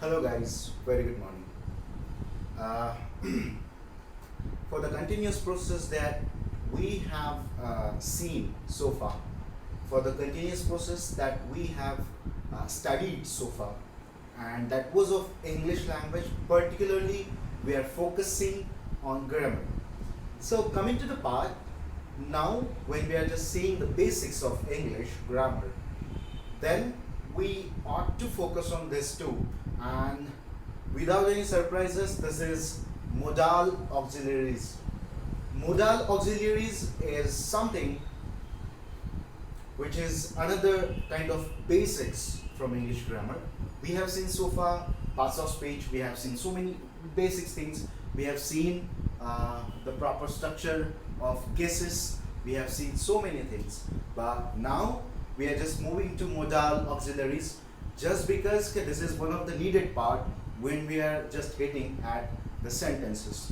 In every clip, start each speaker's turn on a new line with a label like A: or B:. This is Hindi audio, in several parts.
A: Hello guys, very good morning. Uh, for the continuous process that we have seen so far, for the continuous process that we have studied so far, and that was of English language, particularly we are focusing on grammar. So coming to the part, now when we are just seeing the basics of English grammar, then we ought to focus on this too. And without any surprises, this is modal auxiliaries. Modal auxiliaries is something which is another kind of basics from English grammar. We have seen so far parts of speech, we have seen so many basic things, we have seen the proper structure of cases, we have seen so many things. But now we are just moving to modal auxiliaries just because this is one of the needed part when we are just hitting at the sentences.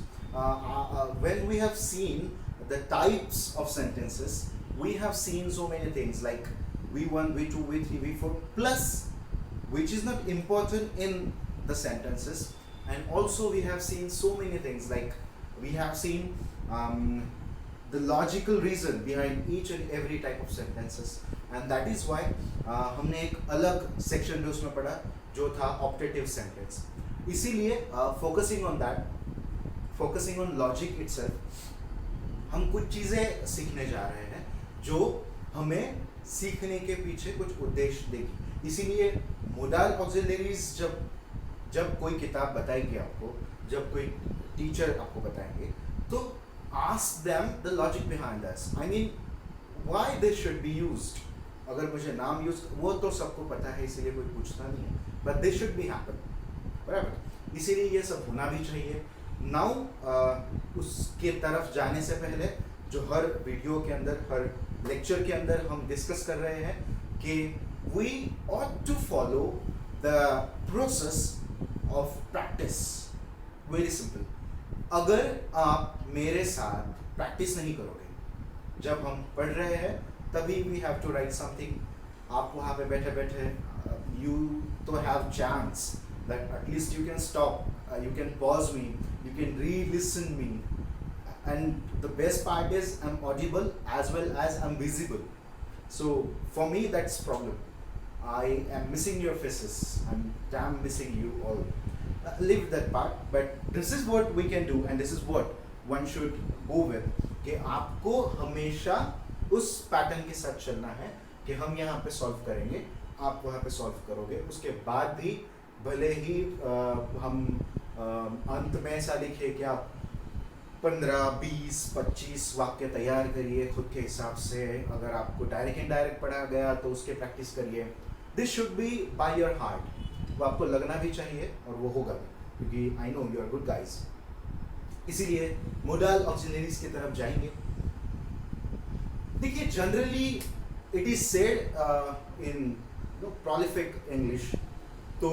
A: When we have seen the types of sentences, we have seen so many things like V1, V2, V3, V4 plus, which is not important in the sentences. And also we have seen so many things like we have seen the logical reason behind each and every type of sentences, and that is why हमने एक अलग सेक्शन भी उसमें पढ़ा जो था ऑप्टेटिव सेंटेंस. इसीलिए focusing on that, focusing on logic itself, हम कुछ चीज़ें सीखने जा रहे हैं जो हमें सीखने के पीछे कुछ उद्देश्य देगी. इसीलिए मोडाल ऑक्सिलरीज जब कोई किताब बताएगी आपको, जब कोई टीचर आपको बताएंगे, तो ask them the logic behind this. I mean, why this should be used. अगर मुझे नाम यूज, वो तो सबको पता है इसीलिए कोई पूछता नहीं है, but this should be happen, बराबर. इसीलिए ये सब होना भी चाहिए. नाउ उसके तरफ जाने से पहले जो हर वीडियो के अंदर, हर लेक्चर के अंदर हम डिस्कस कर रहे हैं कि we ought to follow the process of practice. Very simple. अगर आप मेरे साथ प्रैक्टिस नहीं करोगे, जब हम पढ़ रहे हैं तभी we have to write something, आप वहाँ पे बैठे बैठे यू तो have chance that at least you can stop, you can pause me, you can re listen me, and the best part is I am audible as well as I'm visible. So for me that's problem. I am missing your faces, I'm damn missing you all. Leave that part, but this is what we can do and this is what one should go with, कि आपको हमेशा उस पैटर्न के साथ चलना है कि हम यहाँ पे सॉल्व करेंगे, आप वहाँ पे सॉल्व करोगे. उसके बाद भी भले ही हम अंत में ऐसा लिखे कि आप 15, 20, 25 वाक्य तैयार करिए खुद के हिसाब से. अगर आपको डायरेक्ट इनडायरेक्ट पढ़ा गया तो उसके प्रैक्टिस करिए. This should be by your heart. वो आपको लगना भी चाहिए और वो होगा भी, क्योंकि I know you are good guys. इसीलिए मोडाल ऑक्सिलरीज की तरफ जाएंगे. देखिए generally it is said in prolific English, तो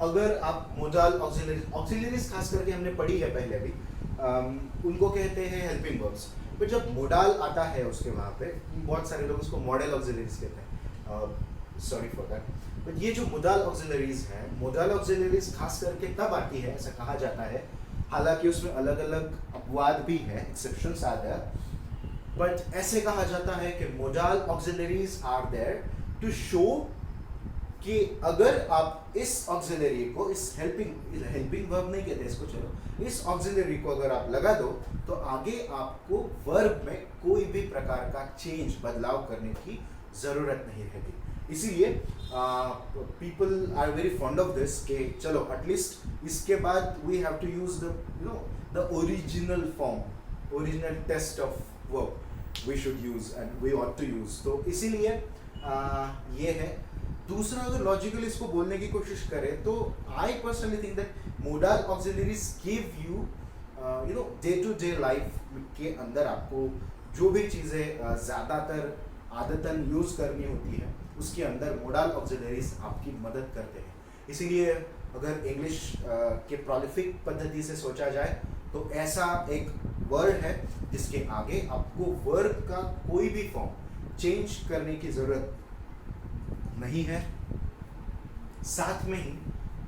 A: अगर आप मोडाल ऑक्सिलरीज खास करके हमने पढ़ी है पहले भी, उनको कहते हैं हेल्पिंग वर्ब्स. पर जब मोडाल आता है उसके वहाँ पे बहुत सारे लोग उसको मॉडल ऑक्सिलरीज कहते हैं, सॉरी फॉर दैट. बट ये जो मोडाल ऑक्सिलरीज हैं, मोडाल ऑक्सिलरीज खास करके तब आती है ऐसा कहा जाता है, हालांकि उसमें अलग अलग अपवाद भी हैं, एक्सेप्शंस आर देयर, बट ऐसे कहा जाता है कि modal auxiliaries are there to show कि अगर आप इस ऑक्सिलरी को, इस हेल्पिंग वर्ब नहीं कहते इसको, चलो इस ऑक्सिलरी को अगर आप लगा दो तो आगे आपको वर्ब में कोई भी प्रकार का चेंज, बदलाव करने की ज़रूरत नहीं रहेगी. इसीलिए people are very fond of this कि चलो एटलीस्ट इसके बाद we have to use the original form, original test of verb we should use and we ought to use. तो इसीलिए ये है. दूसरा, अगर लॉजिकली इसको बोलने की कोशिश करें तो I personally think that modal auxiliaries give you day to day life के अंदर आपको जो भी चीज़ें ज़्यादातर आदतन यूज़ करनी होती है उसके अंदर मोडाल ऑक्सिलरीज आपकी मदद करते हैं. इसीलिए अगर इंग्लिश के प्रोलिफिक पद्धति से सोचा जाए तो ऐसा एक वर्ड है जिसके आगे आपको वर्ब का कोई भी फॉर्म चेंज करने की ज़रूरत नहीं है. साथ में ही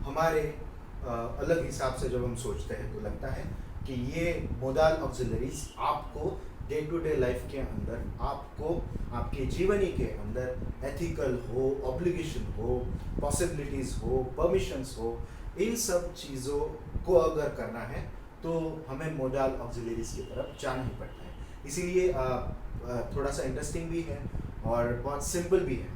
A: हमारे अलग हिसाब से जब हम सोचते हैं तो लगता है कि ये मोडाल ऑक्सिलरीज आपको डे टू डे लाइफ के अंदर, आपको आपके जीवनी के अंदर एथिकल हो, ऑब्लिगेशन हो, पॉसिबिलिटीज़ हो, परमिशंस हो, इन सब चीज़ों को अगर करना है तो हमें मोडाल ऑक्सिलरीज की तरफ जाना ही पड़ता है। इसीलिए थोड़ा सा इंटरेस्टिंग भी है और बहुत सिंपल भी है।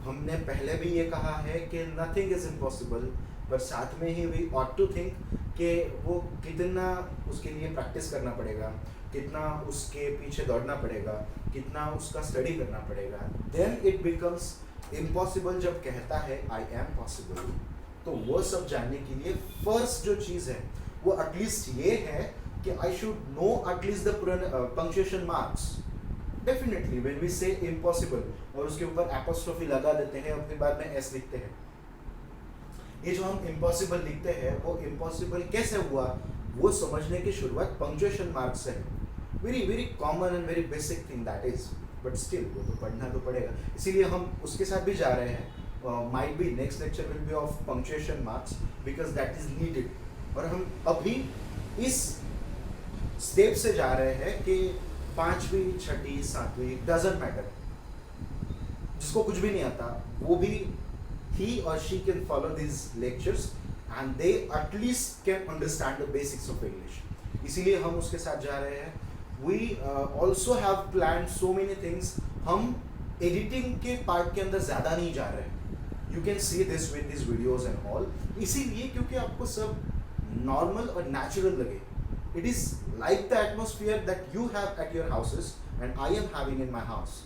A: हमने पहले भी ये कहा है कि नथिंग इज़ इम्पॉसिबल, पर साथ में ही वी ऑट टू थिंक कि वो कितना उसके लिए प्रैक्टिस करना पड़ेगा, कितना उसके पीछे दौड़ना पड़ेगा, कितना उसका स्टडी करना पड़ेगा, देन इट बिकम्स इम्पॉसिबल। जब कहता है आई एम पॉसिबल, तो वो सब जानने के लिए फर्स्ट जो चीज़ है वो एटलीस्ट ये है कि I should know at least the punctuation marks. Definitely when we say impossible और उसके ऊपर एपोस्ट्रोफी लगा देते हैं और फिर बाद में एस लिखते हैं, ये जो हम इम्पॉसिबल लिखते हैं वो इम्पॉसिबल कैसे हुआ वो समझने की शुरुआत पंक्चुएशन मार्क से है। Very very common and very basic thing that is, but still वो तो पढ़ना तो पड़ेगा, इसीलिए हम उसके साथ भी जा रहे हैं। Might be next lecture will be of punctuation marks because that is needed. और हम अभी इस स्टेप से जा रहे हैं कि 5वीं 6वीं 7वीं डजंट मैटर, जिसको कुछ भी नहीं आता वो भी he or she can follow these lectures and they at least can understand the basics of English. इसीलिए हम उसके साथ जा रहे हैं। We also have planned so many things. हम एडिटिंग के पार्ट के अंदर ज़्यादा नहीं जा रहे हैं। You can see this with these videos and all. इसीलिए क्योंकि आपको सब नॉर्मल और नेचुरल लगे। It is like the atmosphere that you have at your houses and I am having in my house.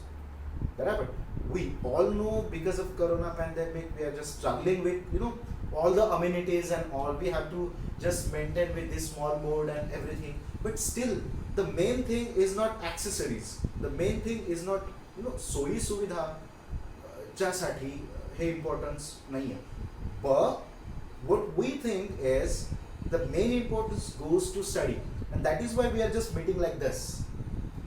A: बराबर? We all know because of Corona pandemic we are just struggling with all the amenities and all. We have to just maintain with this small mode and everything. But still, the main thing is not accessories. The main thing is not सोयी सुविधा च्यासाठी हे importance नहीं है. But what we think is the main importance goes to study, and that is why we are just meeting like this.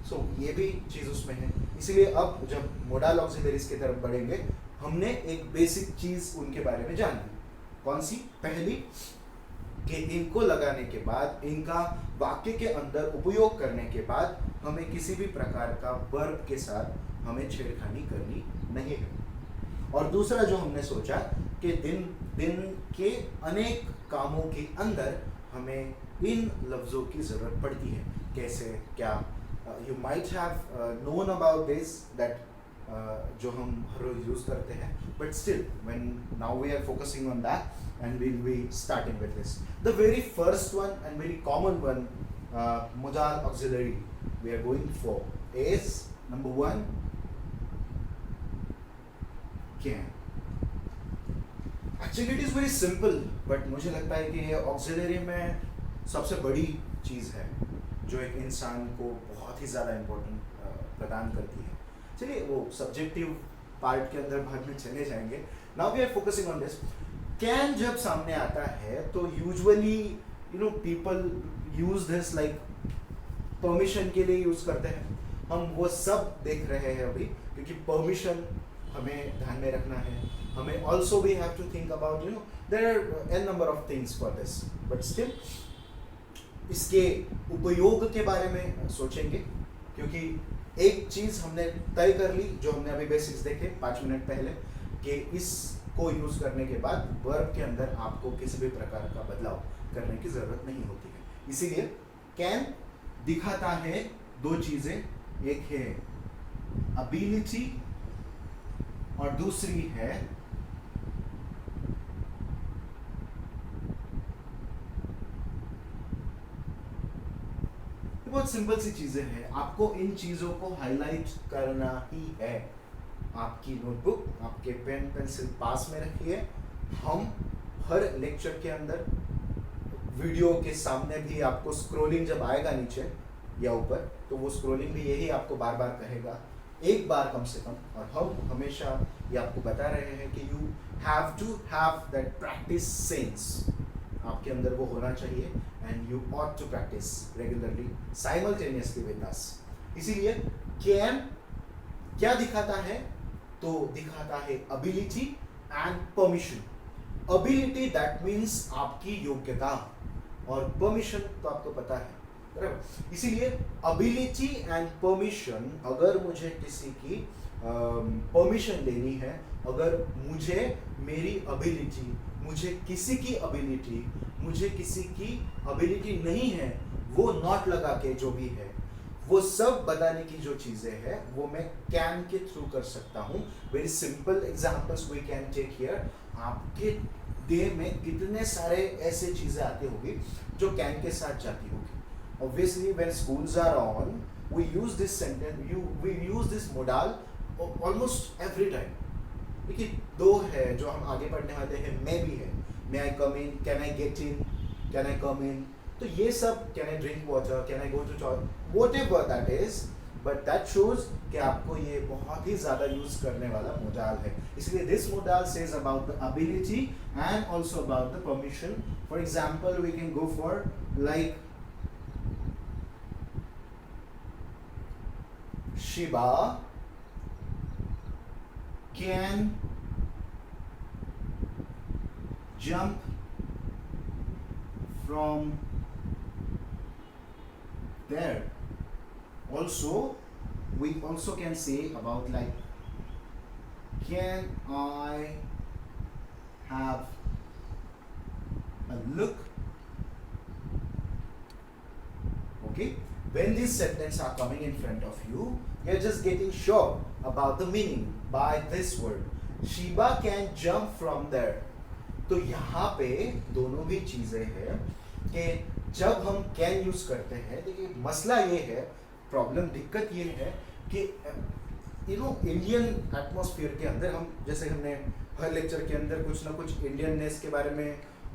A: So ये भी चीज़ उसमें है. इसीलिए अब जब मोडाल ऑक्सिलरीज की तरफ बढ़ेंगे हमने एक बेसिक चीज़ उनके बारे में जानी। कौन सी? पहली कि इनको लगाने के बाद, इनका वाक्य के अंदर उपयोग करने के बाद हमें किसी भी प्रकार का वर्ब के साथ हमें छेड़खानी करनी नहीं है। और दूसरा जो हमने सोचा कि दिन के अनेक कामों के अंदर हमें इन लफ्ज़ों की ज़रूरत पड़ती है। कैसे, क्या? You might have known about this that जो हम हर रोज यूज़ करते हैं, but still when now we are focusing on that and we'll be starting with this. The very first one and very common one modal auxiliary we are going for is number 1 can. Actually it is very simple, but मुझे लगता है कि ये auxiliary में सबसे बड़ी चीज़ है जो एक इंसान को बहुत ही ज़्यादा इम्पोर्टेंट प्रदान करती है। चलिए वो सब्जेक्टिव पार्ट के अंदर बाद में चले जाएंगे। Now we are focusing on this. Can जब सामने आता है तो usually people use this like permission के लिए यूज़ करते हैं। हम वो सब देख रहे हैं अभी, क्योंकि परमिशन हमें ध्यान में रखना है। हमें also we have to think about there are an number of things for this, but still इसके उपयोग के बारे में सोचेंगे, क्योंकि एक चीज़ हमने तय कर ली जो हमने अभी बेसिक्स देखे 5 मिनट पहले, कि इसको यूज़ करने के बाद वर्ब के अंदर आपको किसी भी प्रकार का बदलाव करने की ज़रूरत नहीं होती है। इसीलिए कैन दिखाता है 2 चीज़ें, एक है अबिलिटी और दूसरी है बहुत सिंपल सी चीजें हैं। आपको इन चीजों को हाईलाइट करना ही है। आपकी नोटबुक, आपके पेन पेंसिल पास में रखिए। हम हर लेक्चर के अंदर वीडियो के सामने भी आपको स्क्रॉलिंग जब आएगा नीचे या ऊपर, तो वो स्क्रॉलिंग भी यही आपको बार बार कहेगा, एक बार कम से कम। और हम हमेशा ये आपको बता रहे हैं कि you have to have that practice sense, आपके अंदर वो होना चाहिए, and you ought to practice regularly simultaneously with us. इसीलिए कैन क्या दिखाता है? तो दिखाता है ability and permission. Ability that means आपकी योग्यता, और परमिशन तो आपको पता है, बराबर। इसीलिए अबिलिटी एंड परमिशन, अगर मुझे किसी की परमिशन लेनी है, अगर मुझे मेरी अबिलिटी, मुझे किसी की अबिलिटी, मुझे किसी की अबिलिटी नहीं है, वो नॉट लगा के जो भी है वो सब बताने की जो चीजें हैं वो मैं कैन के थ्रू कर सकता हूँ। Very simple examples we can take here. आपके डे में कितने सारे ऐसे चीजें आती होगी जो कैन के साथ जाती होगी। Obviously when schools are on we use this sentence, we use this modal almost every time. देखिए दो है जो हम आगे पढ़ने वाले हैं, मे भी है, may I come in, can I get in, can I come in, तो ये सब, can I drink water, can I go to toilet, whatever that is, but that shows कि आपको ये बहुत ही ज्यादा यूज करने वाला मोडाल है। इसलिए this modal says about the ability and also about the permission. For example we can go for like Shiba can jump from there. Also, we also can say about like, can I have a look? Okay, when these sentences are coming in front of you, you're just getting sure about the meaning by this word. Shiba can jump from there. तो यहाँ पे दोनों भी चीजें हैं कि जब हम कैन यूज करते हैं, देखिए मसला ये है, प्रॉब्लम दिक्कत ये है कि इंडियन एटमॉस्फेयर के अंदर हम, जैसे हमने हर लेक्चर के अंदर कुछ ना कुछ इंडियननेस के बारे में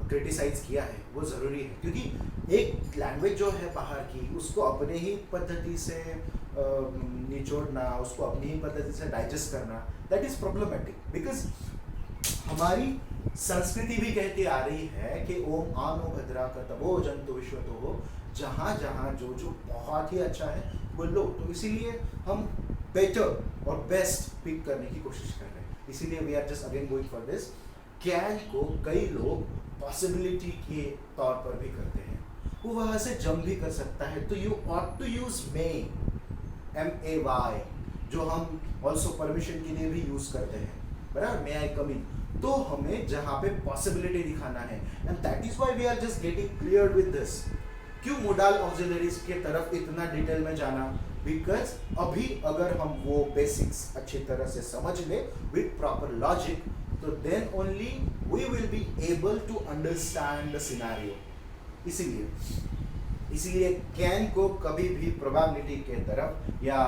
A: क्रिटिसाइज किया है, वो ज़रूरी है, क्योंकि एक लैंग्वेज जो है बाहर की, उसको अपने ही पद्धति से निचोड़ना, उसको अपनी ही पद्धति से डाइजेस्ट करना, दैट इज़ प्रॉब्लमेटिक। बिकॉज हमारी संस्कृति भी कहती आ रही है कि ओम आनो भद्रा कर्तवो जंतु विश्वतो हो, जहाँ जहाँ जो जो बहुत ही अच्छा है वो लो। तो इसीलिए हम बेटर और बेस्ट पिक करने की कोशिश कर रहे हैं। इसीलिए we are just again going for this. Can को कई लोग पॉसिबिलिटी के तौर पर भी करते हैं, वो वहाँ से जंप भी कर सकता है। तो you ought to use may, MAY, जो हम ऑल्सो परमिशन के लिए भी यूज करते हैं, बराबर, मे आई कम इन। तो हमें जहाँ पे पॉसिबिलिटी दिखाना है, and that is why we are just getting clear with this. क्यों मोडाल ऑक्सिलरीज के तरफ इतना डिटेल में जाना? बिकॉज अभी अगर हम वो बेसिक्स अच्छी तरह से समझ ले विद प्रॉपर लॉजिक, तो then only we will be able to understand the scenario. इसीलिए कैन को कभी भी प्रोबेबिलिटी के तरफ या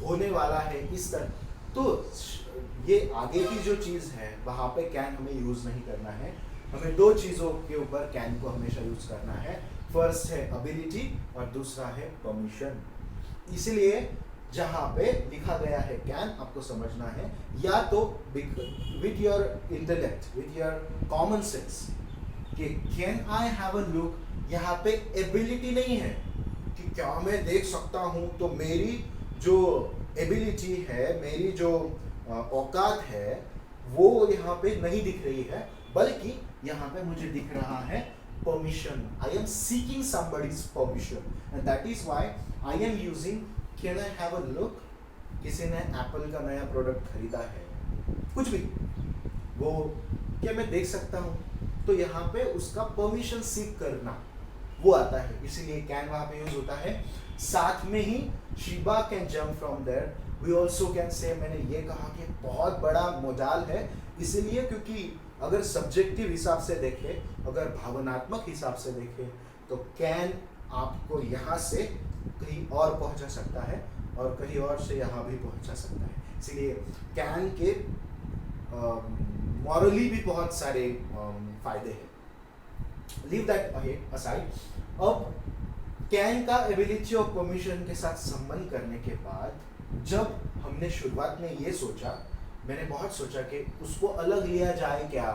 A: होने वाला है इस तरह, तो ये आगे की जो चीज़ है वहाँ पे कैन हमें यूज़ नहीं करना है। हमें दो चीज़ों के ऊपर कैन को हमेशा यूज़ करना है। फर्स्ट है अबिलिटी और दूसरा है परमिशन। इसलिए जहाँ पे लिखा गया है कैन, आपको समझना है या तो with your intellect, with your common sense कि can I have a look, यहाँ पे एबिलिटी नहीं है कि क्या मैं देख सकता हूँ, तो मेरी जो एबिलिटी है, मेरी जो औकात है, वो यहाँ पे नहीं दिख रही है, बल्कि यहाँ पे मुझे दिख रहा है permission. I am seeking somebody's permission, and that is why I am using can I have a look. किसी ने एप्पल का नया प्रोडक्ट खरीदा है, कुछ भी, वो क्या मैं देख सकता हूँ, तो यहाँ पे उसका परमिशन सीक करना वो आता है, इसीलिए कैन वहाँ पे यूज होता है। साथ में ही Shiba can jump from there, we also can say, मैंने ये कहा कि बहुत बड़ा मोडाल है, इसीलिए क्योंकि अगर सब्जेक्टिव हिसाब से देखें, अगर भावनात्मक हिसाब से देखें, तो कैन आपको यहाँ से कहीं और पहुँचा सकता है और कहीं और से यहाँ भी पहुँचा सकता है। इसीलिए कैन के मॉरली भी बहुत सारे फायदे हैं। Leave that aside. अब कैन का एबिलिटी और परमिशन के साथ संबंध करने के बाद, जब हमने शुरुआत में ये सोचा, मैंने बहुत सोचा कि उसको अलग लिया जाए क्या।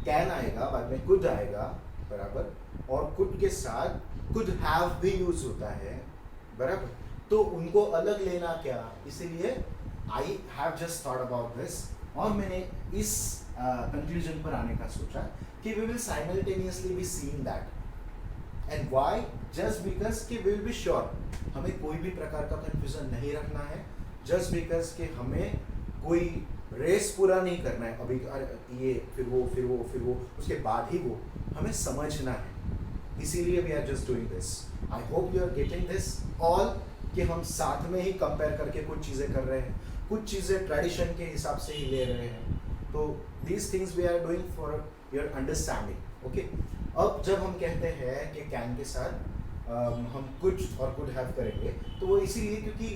A: कैन आएगा, बाद में कुड आएगा, बराबर, और कुड के साथ कुड हैव भी यूज होता है, बराबर, तो उनको अलग लेना क्या। इसीलिए I have just thought about this, और मैंने इस कंक्लूजन पर आने का सोचा कि we will simultaneously be seeing that and why just because कि वी विल बी श्योर हमें कोई भी प्रकार का कंफ्यूजन नहीं रखना है जस्ट बिकॉज कि हमें कोई रेस पूरा नहीं करना है अभी ये फिर वो फिर वो फिर वो उसके बाद ही वो हमें समझना है इसीलिए we are just doing this I hope you are getting this all कि हम साथ में ही कंपेयर करके कुछ चीज़ें कर रहे हैं कुछ चीज़ें ट्रेडिशन के हिसाब से ही ले रहे हैं तो these things we are doing for your understanding okay अब जब हम कहते हैं कि कैन के साथ हम कुछ और कुड हैव करेंगे तो वो इसीलिए क्योंकि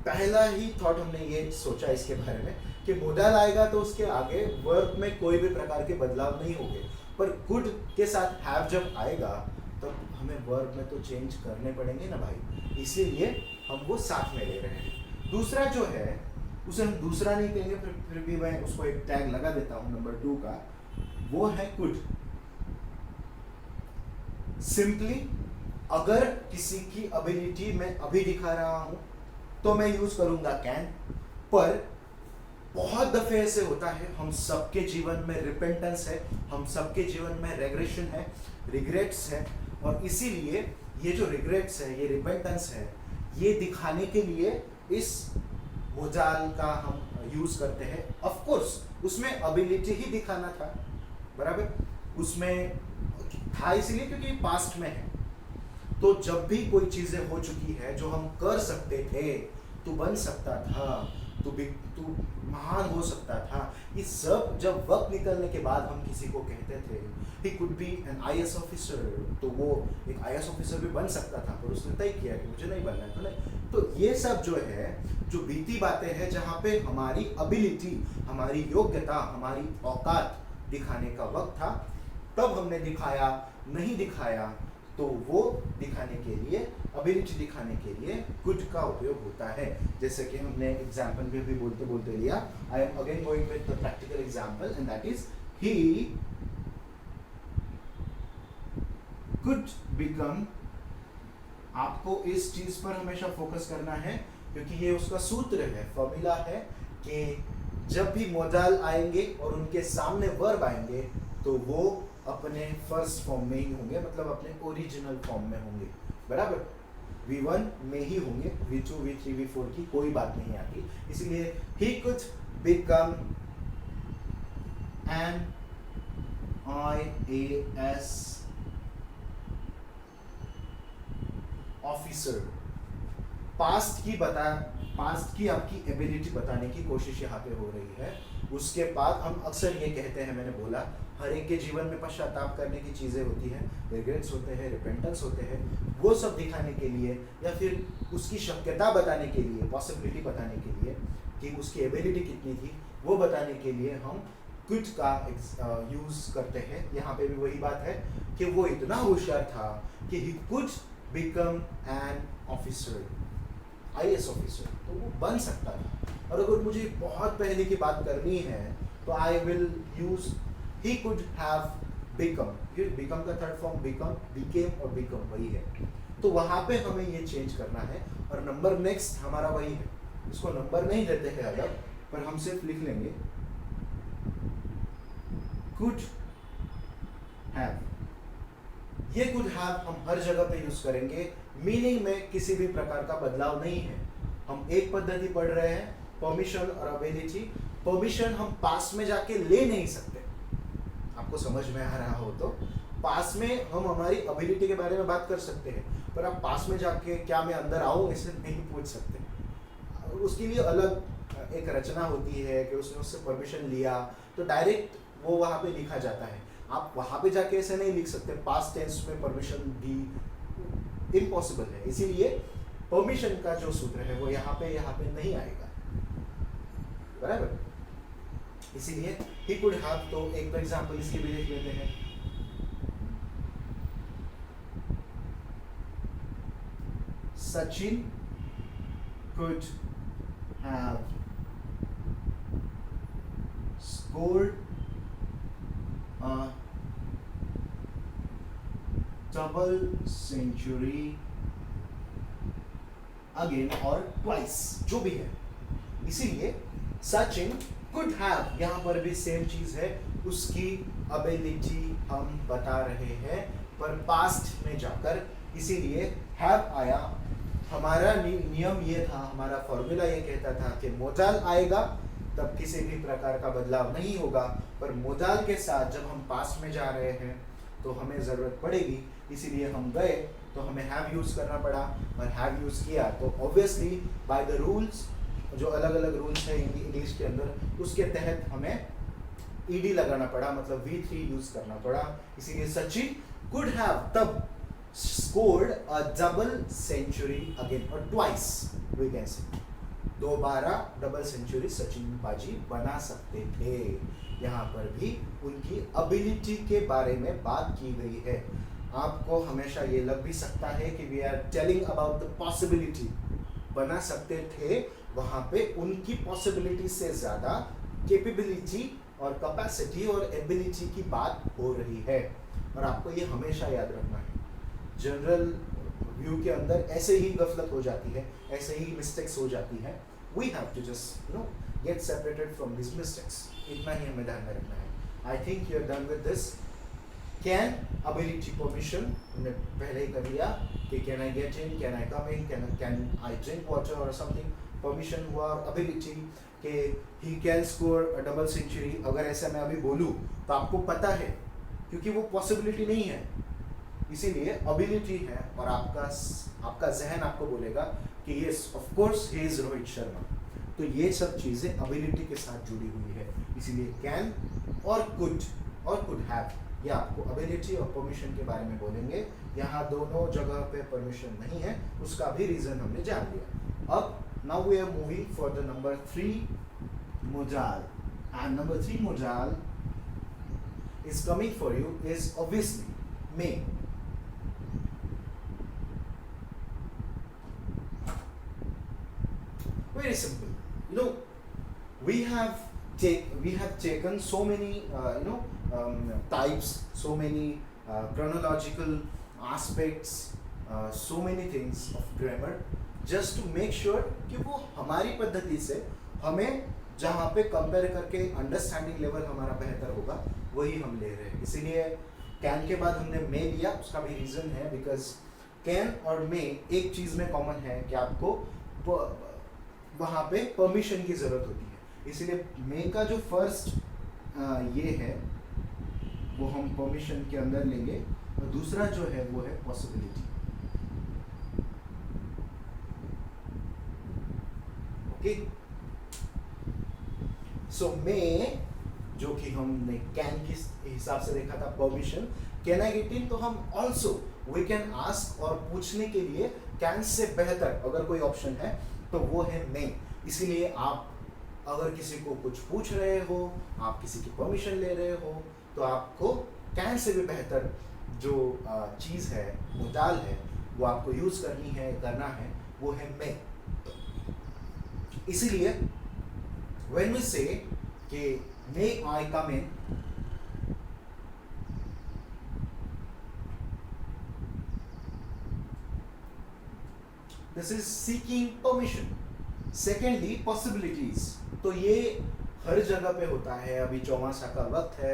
A: पहला ही थॉट हमने ये सोचा इसके बारे में कि मोडल आएगा तो उसके आगे वर्ब में कोई भी प्रकार के बदलाव नहीं होंगे पर कुड के साथ हैव जब आएगा तब हमें वर्ब में तो चेंज करने पड़ेंगे ना भाई इसीलिए हम वो साथ में ले रहे हैं दूसरा जो है उसे हम दूसरा नहीं कहेंगे फिर भी मैं उसको एक टैग लगा देता हूँ नंबर 2 का वो है कुड सिंपली अगर किसी की एबिलिटी मैं अभी दिखा रहा हूं तो मैं यूज करूंगा कैन पर बहुत दफे ऐसे होता है हम सबके जीवन में रिपेंटेंस है हम सबके जीवन में रेग्रेशन है रिग्रेट्स है और इसीलिए ये जो रिग्रेट्स है ये रिपेंटेंस है ये दिखाने के लिए इस मोजाल का हम यूज करते हैं ऑफ कोर्स उसमें एबिलिटी ही दिखाना था बराबर उसमें था इसलिए क्योंकि पास्ट में है तो जब भी कोई चीजें हो चुकी है जो हम कर सकते थे तू बन सकता था तू महान हो सकता था ये सब जब वक्त निकलने के बाद हम किसी को कहते थे he could be an IAS officer तो वो एक IAS ऑफिसर भी बन सकता था पर उसने तय किया कि मुझे नहीं बनना है तो नहीं तो ये सब जो है जो बीती बातें हैं जहाँ पे हमारी एबिलिटी हमारी योग्यता हमारी औकात दिखाने का वक्त था तब हमने दिखाया नहीं दिखाया तो वो दिखाने के लिए एबिलिटी दिखाने के लिए कुड का उपयोग होता है जैसे कि हमने एग्जाम्पल में भी बोलते बोलते लिया I am again going with the practical example and that is he could become आपको इस चीज पर हमेशा फोकस करना है क्योंकि ये उसका सूत्र है फॉर्मूला है कि जब भी मोडाल आएंगे और उनके सामने वर्ब आएंगे तो वो अपने फर्स्ट फॉर्म में ही होंगे मतलब अपने ओरिजिनल फॉर्म में होंगे बराबर V1 में ही होंगे V2 V3 V4 की कोई बात नहीं आती इसलिए he could become an IAS officer past की आपकी एबिलिटी बताने की कोशिश यहाँ पे हो रही है उसके बाद हम अक्सर ये कहते हैं मैंने बोला हर एक के जीवन में पश्चाताप करने की चीज़ें होती हैं रिग्रेट्स होते हैं रिपेंटेंस होते हैं वो सब दिखाने के लिए या फिर उसकी शक्यता बताने के लिए पॉसिबिलिटी बताने के लिए कि उसकी एबिलिटी कितनी थी वो बताने के लिए हम कुड का यूज़ करते हैं यहाँ पे भी वही बात है कि वो इतना होशियार था कि he could become an officer IAS officer तो वो बन सकता था और अगर मुझे बहुत पहले की बात करनी है तो I will use he could have become का थर्ड फॉर्म बिकेम और बिकम वही है तो वहां पे हमें ये चेंज करना है और नंबर नेक्स्ट हमारा वही है इसको नंबर नहीं देते हैं अलग पर हम सिर्फ लिख लेंगे कुड हैव ये कुड हैव हम हर जगह पे यूज करेंगे मीनिंग में किसी भी प्रकार का बदलाव नहीं है हम एक पद्धति पढ़ रहे हैं परमिशन और एबिलिटी परमिशन हम पास में जाके ले नहीं सकते आपको समझ में आ रहा हो तो पास में हम हमारी एबिलिटी के बारे में बात कर सकते हैं पर आप पास में जाके क्या मैं अंदर आऊँ इसे नहीं पूछ सकते उसके लिए अलग एक रचना होती है कि उसने उससे परमिशन लिया तो डायरेक्ट वो वहाँ पे लिखा जाता है आप वहाँ पे जाके ऐसे नहीं लिख सकते पास्ट टेंस में परमिशन दी इम्पॉसिबल है इसीलिए परमिशन का जो सूत्र है वो यहाँ पे नहीं आएगा बराबर इसीलिए ही कुड हैव तो एक तो एग्जांपल इसके भी देख लेते हैं Sachin could have scored a double century again और twice जो भी है इसीलिए सचिन कुड हैव, यहाँ पर भी सेम चीज है, उसकी एबिलिटी हम बता रहे हैं पर पास्ट में जाकर, इसीलिए हैव आया। हमारा नियम ये था, हमारा फॉर्मूला ये कहता था कि मोडाल आएगा तब किसी भी प्रकार का बदलाव नहीं होगा, पर मोडाल के साथ जब हम पास्ट में जा रहे हैं तो हमें ज़रूरत पड़ेगी, इसीलिए हम गए तो हमें हैव यूज़ करना पड़ा और हैव यूज़ किया। तो ऑब्वियसली बाय द रूल्स, जो अलग अलग रूल्स है इंग्लिश के अंदर, उसके तहत हमें ईडी लगाना पड़ा, मतलब V3 यूज़ करना पड़ा। इसीलिए सचिन कुड हैव तब scored a double century again or twice we can say, दोबारा डबल सेंचुरी सचिन पाजी बना सकते थे। यहाँ पर भी उनकी एबिलिटी के बारे में बात की गई है। आपको हमेशा ये लग भी सकता है कि we are telling about the possibility, बना सकते थे, वहाँ पे उनकी पॉसिबिलिटी से ज़्यादा कैपेबिलिटी और कैपेसिटी और एबिलिटी की बात हो रही है। और आपको ये हमेशा याद रखना है, जनरल व्यू के अंदर ऐसे ही गफलत हो जाती है, ऐसे ही मिस्टेक्स हो जाती है। We have to just get separated from this mistakes, इतना ही हमें ध्यान में रखना है। I think you are done with this. Can, ability, permission हमने पहले ही कर लिया कि can I get in, can I come in, can I drink water और समथिंग। परमिशन हुआ, एबिलिटी कि he can score a double century. अगर ऐसा मैं अभी बोलूँ तो आपको पता है, क्योंकि वो पॉसिबिलिटी नहीं है, इसीलिए एबिलिटी है। और आपका जहन आपको बोलेगा कि yes of course he is Rohit Sharma. तो ये सब चीज़ें एबिलिटी के साथ जुड़ी हुई है, इसीलिए कैन और कुड हैव, ये आपको एबिलिटी और परमिशन के बारे में बोलेंगे। यहाँ दोनों जगह पे परमिशन नहीं है, उसका भी रीज़न हमने जान लिया। अब now we are moving for the number 3 modal, and number 3 modal is coming for you is obviously may. Very simple. We have taken so many types, so many chronological aspects, so many things of grammar, just to make sure कि वो हमारी पद्धति से हमें जहाँ पे कंपेयर करके अंडरस्टैंडिंग लेवल हमारा बेहतर होगा वही हम ले रहे हैं। इसीलिए कैन के बाद हमने मे लिया, उसका भी रीज़न है बिकॉज कैन और मे एक चीज़ में कॉमन है कि आपको वहाँ पे परमिशन की ज़रूरत होती है। इसीलिए मे का जो फर्स्ट ये है वो हम परमिशन के अंदर लेंगे, और दूसरा जो है वो है पॉसिबिलिटी। ओके, सो मे जो कि हमने कैन के हिसाब से देखा था परमिशन, कैन आई गेट इन, तो हम ऑल्सो वी कैन आस्क और पूछने के लिए कैन से बेहतर अगर कोई ऑप्शन है तो वो है मे। इसीलिए आप अगर किसी को कुछ पूछ रहे हो, आप किसी की परमिशन ले रहे हो, तो आपको कैन से भी बेहतर जो चीज़ है, मुदाल है, वो आपको यूज़ करना है, वो है मे। इसीलिए when we say कि may I come in, this is seeking permission. Secondly, possibilities, तो ये हर जगह पे होता है। अभी चौमासा का वक्त है,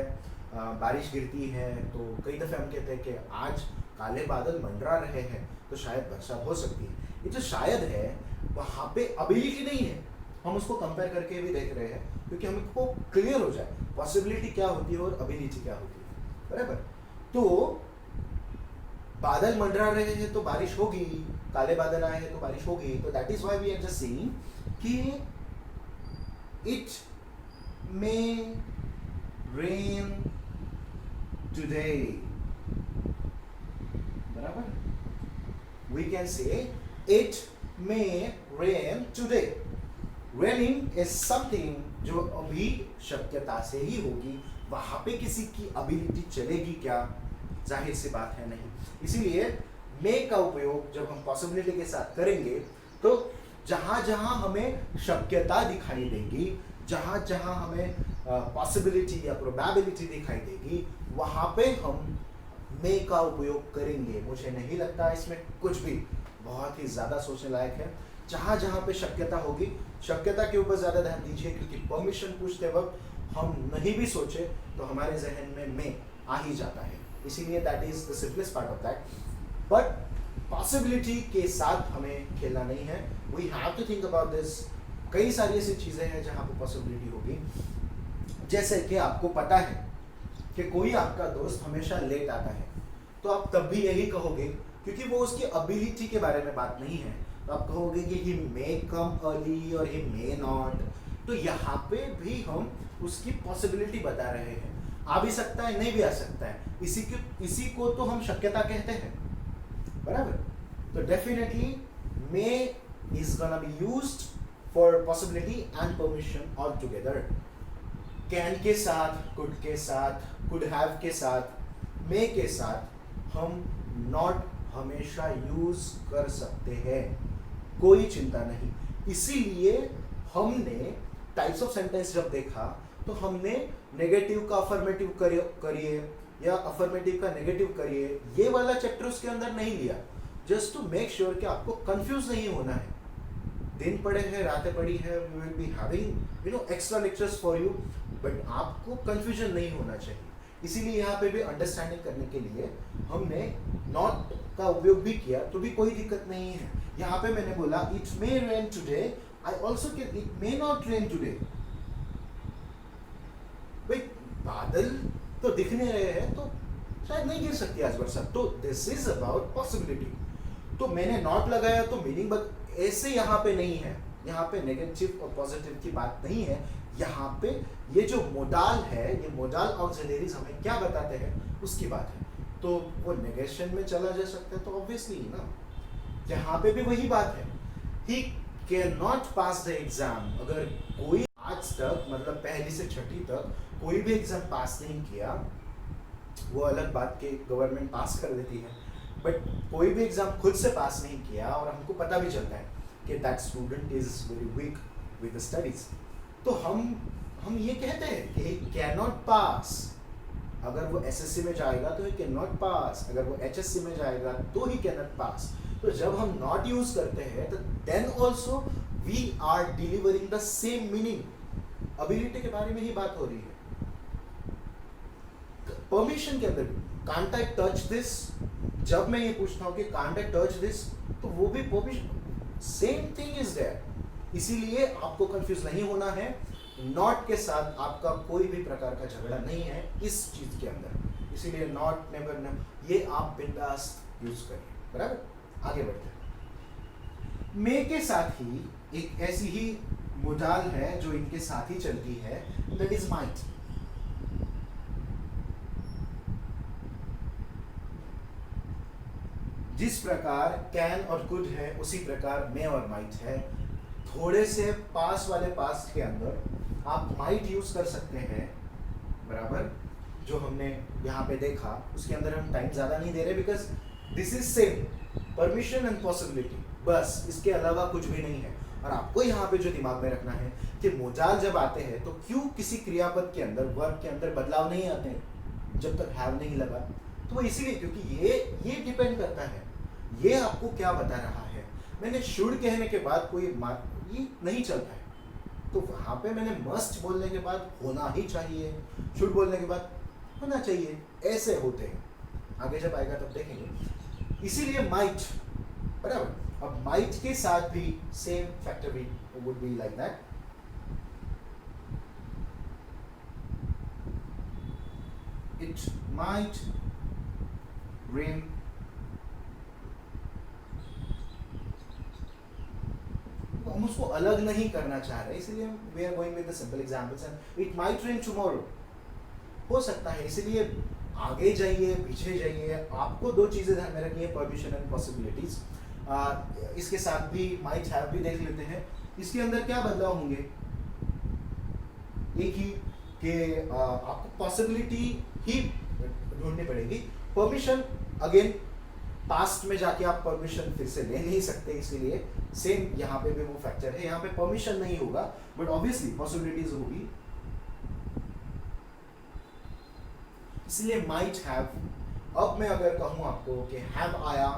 A: बारिश गिरती है, तो कई दफ़े हम कहते हैं कि आज काले बादल मंडरा रहे हैं तो शायद वर्षा हो सकती है। ये जो शायद है वहाँ पे एबिलिटी नहीं है, हम उसको कंपेयर करके भी देख रहे हैं क्योंकि हमको क्लियर हो जाए पॉसिबिलिटी क्या होती है और एबिलिटी क्या होती है, बराबर। तो बादल मंडरा रहे हैं तो बारिश होगी, काले बादल आए हैं तो बारिश होगी। तो that is why we are just saying कि इट मे रेन टुडे, बराबर। We can say it may rain today. Raining is something जो अभी शक्यता से ही होगी, वहां पे किसी की एबिलिटी चलेगी क्या, जाहिर सी बात है नहीं। इसीलिए मे का उपयोग जब हम पॉसिबिलिटी के साथ करेंगे तो जहां जहां हमें शक्यता दिखाई देगी, जहां जहां हमें पॉसिबिलिटी या प्रोबेबिलिटी दिखाई देगी, वहां पे हम मे का उपयोग करेंगे। मुझे नहीं लगता इसमें कुछ भी बहुत ही ज़्यादा सोचने लायक है। जहाँ जहाँ पे शक्यता होगी, शक्यता के ऊपर ज़्यादा ध्यान दीजिए, क्योंकि परमिशन पूछते वक्त हम नहीं भी सोचे तो हमारे जहन में मैं आ ही जाता है, इसीलिए that is the simplest part of that. But possibility के साथ हमें खेलना नहीं है, we have to think about this. कई सारी ऐसी चीज़ें हैं जहाँ पे पॉसिबिलिटी होगी, जैसे कि आपको पता है कि कोई आपका दोस्त हमेशा लेट आता है, तो आप तब भी यही कहोगे, क्योंकि वो उसकी एबिलिटी के बारे में बात नहीं है, तो आप कहोगे कि ही मे कम अर्ली और ही मे नॉट। तो यहाँ पे भी हम उसकी पॉसिबिलिटी बता रहे हैं, आ भी सकता है, नहीं भी आ सकता है, इसी को तो हम शक्यता कहते हैं, बराबर। तो definitely may is gonna be used for possibility and permission all together. Can के साथ, कुड के साथ, कुड हैव के साथ, मे के साथ हम नॉट हमेशा यूज कर सकते हैं, कोई चिंता नहीं। इसीलिए हमने टाइप्स ऑफ सेंटेंस जब देखा तो हमने नेगेटिव का अफर्मेटिव करिए या अफर्मेटिव का नेगेटिव करिए, ये वाला चैप्टर उसके अंदर नहीं लिया, जस्ट टू मेक श्योर कि आपको कंफ्यूज नहीं होना है। दिन पड़े हैं, रातें पड़ी है, we will be having extra lectures for you, but आपको कंफ्यूजन नहीं होना चाहिए। इसीलिए यहाँ पे भी अंडरस्टैंडिंग करने के लिए हमने नॉट का उपयोग भी किया, तो भी कोई दिक्कत नहीं है। यहाँ पे मैंने बोला it may rain today, I also can it may not rain today. भाई बादल तो दिख नहीं रहे हैं, तो शायद नहीं गिर सकती आज बरसात, तो दिस इज अबाउट पॉसिबिलिटी। तो मैंने नॉट लगाया तो मीनिंग ऐसे यहाँ पे नहीं है, यहाँ पे नेगेटिव और पॉजिटिव की बात नहीं है। यहाँ पे ये जो मोडाल है, ये मोडाल ऑक्सिलरीज हमें क्या बताते हैं उसकी बात है, तो वो नेगेशन में चला जा सकता है, तो ऑब्वियसली ना यहाँ पे भी वही बात है, he can not pass the exam. अगर कोई आज तक मतलब पहली से छठी तक कोई भी एग्जाम पास नहीं किया, वो अलग बात के गवर्नमेंट पास कर देती है, बट कोई भी एग्जाम खुद से पास नहीं किया और हमको पता भी चलता है कि that student is very weak with the studies, तो हम ये कहते हैं कि ही कैन नॉट पास। अगर वो एसएससी में जाएगा तो ही कैन नॉट पास, अगर वो एचएससी में जाएगा तो ही कैन नॉट पास। तो जब हम नॉट यूज करते हैं तो then also we are delivering the same meaning. Ability के बारे में ही बात हो रही है। परमिशन के अंदर कांट आई टच दिस, जब मैं ये पूछता हूँ कि कांट आई टच दिस, तो वो भी permission, same thing is there. इसीलिए आपको कंफ्यूज नहीं होना है, नॉट के साथ आपका कोई भी प्रकार का झगड़ा नहीं है इस चीज के अंदर, इसीलिए नॉट, नेवर, ये आप बिंदास यूज करिए, बराबर। आगे बढ़ते हैं। मे के साथ ही एक ऐसी ही मोडाल है जो इनके साथ ही चलती है, दैट इज माइट। जिस प्रकार कैन और कुड है, उसी प्रकार मे और माइट है। थोड़े से पास वाले पास के अंदर आप माइट यूज कर सकते हैं, बराबर। जो हमने यहाँ पे देखा उसके अंदर हम टाइम ज्यादा नहीं दे रहे, because this is same permission and possibility, बस इसके अलावा कुछ भी नहीं है। और आपको यहाँ पे जो दिमाग में रखना है कि मोजाल जब आते हैं तो क्यों किसी क्रियापद के अंदर, वर्ब के अंदर बदलाव नहीं आते हैं जब तक हैव नहीं लगा, तो वो इसीलिए क्योंकि ये डिपेंड करता है ये आपको क्या बता रहा है। मैंने शुड कहने के बाद कोई ये नहीं चलता है, तो वहां पे मैंने मस्ट बोलने के बाद होना ही चाहिए, शुड बोलने के बाद होना चाहिए, ऐसे होते हैं। आगे जब आएगा तब देखेंगे। इसीलिए माइट, बराबर। अब माइट के साथ भी सेम फैक्टर भी would be like that. It might rain, हम उसको अलग नहीं करना चाह रहे, इसलिए we are going with the simple examples and it might rain tomorrow, हो सकता है। इसलिए आगे जाइए, पीछे जाइए, आपको दो चीजें ध्यान में रखनी है, परमिशन एंड पॉसिबिलिटीज। इसके साथ भी माइट हैव भी देख लेते हैं। इसके अंदर क्या बदलाव होंगे, एक ही कि आपको पॉसिबिलिटी ही ढूंढनी पड़ेगी। परमिशन अगेन पास्ट में जाके आप परमिशन फिर से ले नहीं सकते, इसीलिए सेम यहाँ पे भी वो फैक्टर है। यहाँ पे परमिशन नहीं होगा बट ऑब्वियसली पॉसिबिलिटीज होगी, इसलिए माइट हैव। अब मैं अगर कहूँ आपको कि हैव आया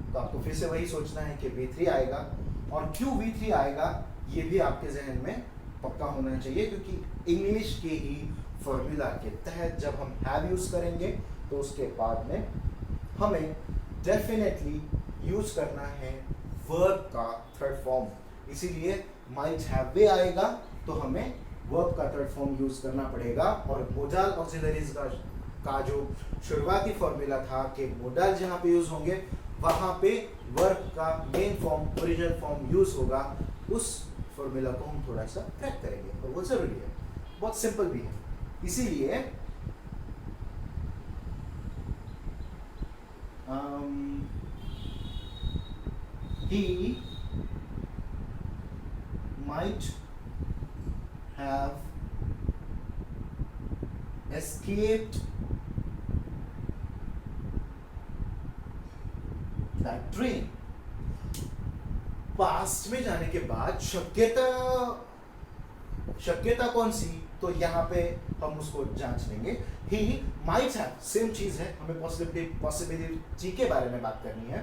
A: तो आपको फिर से वही सोचना है कि V3 आएगा, और QV3 आएगा, ये भी आपके जहन में पक्का होना चाहिए, क्योंकि इंग्लिश के ही फॉर्मूला के तहत जब हम हैव यूज करेंगे तो उसके बाद में हमें डेफिनेटली यूज करना है वर्ब का थर्ड फॉर्म। इसीलिए माइट हैव वे आएगा तो हमें वर्ब का थर्ड फॉर्म यूज करना पड़ेगा। और मोडाल ऑक्सिलरीज का जो शुरुआती फॉर्मूला था कि मोडाल जहाँ पे यूज होंगे वहाँ पे वर्ब का main form original form use होगा। उस फॉर्मूला को हम थोड़ा सा क्रैक करेंगे और वो जरूरी है, बहुत सिंपल भी है। इसीलिए he might have escaped that train। Past में जाने के बाद शक्यता कौन सी, तो यहाँ पे हम उसको जांच लेंगे। ही माइट हैव, सेम चीज है, हमें पॉसिबिलिटी के बारे में बात करनी है।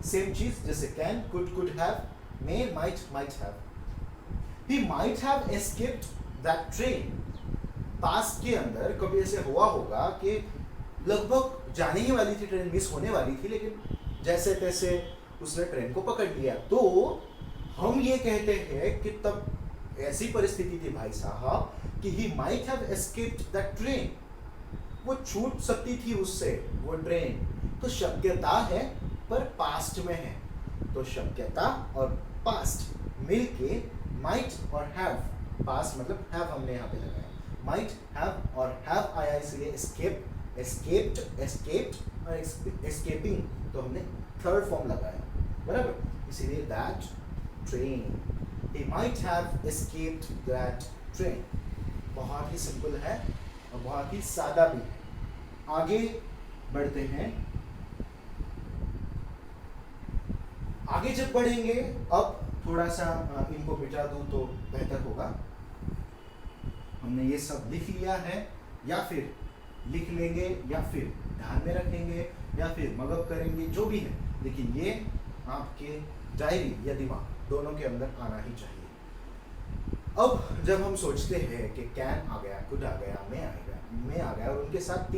A: सेम चीज जैसे can, could have, may, might have. He might have escaped that train. Past के अंदर कभी ऐसे हुआ होगा कि लगभग जाने ही वाली थी ट्रेन, मिस होने वाली थी, लेकिन जैसे तैसे उसने ट्रेन को पकड़ लिया। तो हम ये कहते हैं कि तब ऐसी परिस्थिति थी भाई साहब कि he might have escaped that train, वो छूट सकती थी उससे वो ट्रेन। तो शक्यता है पर पास्ट में है, तो शक्यता और पास्ट मिलके माइट और हैव, पास्ट मतलब हैव हमने यहाँ पे लगाया, माइट हैव और हैव आया इसलिए एस्केप्ड और एस्केपिंग तो हमने थर्ड फॉर्म लगाया, बराबर। इसीलिए that train, he might have escaped that train। बहुत ही सिंपल है और बहुत ही सादा भी है। आगे बढ़ते हैं। आगे जब बढ़ेंगे, अब थोड़ा सा इनको मिटा दूं तो बेहतर होगा। हमने ये सब लिख लिया है, या फिर लिख लेंगे, या फिर ध्यान में रखेंगे, या फिर मगअप करेंगे, जो भी है, लेकिन ये आपके डायरी या दिमाग दोनों के अंदर आना ही चाहिए। अब जब हम सोचते हैं कि कैन आ गया, कुड आ गया, मे आ गया, और उनके साथ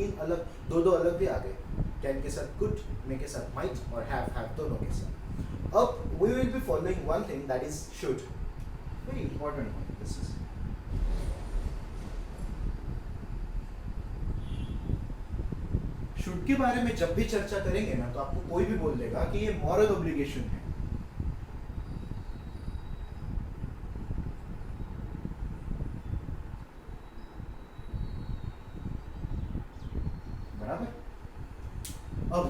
A: दो अलग भी आ गए, कैन के साथ कुड, मे के साथ माइट और हैव दोनों के साथ। अब we will be following one thing, that is should, very important one this is. Should के बारे में जब भी चर्चा करेंगे ना, तो आपको कोई भी बोल देगा कि ये मॉरल ऑब्लिगेशन है। बराबर। अब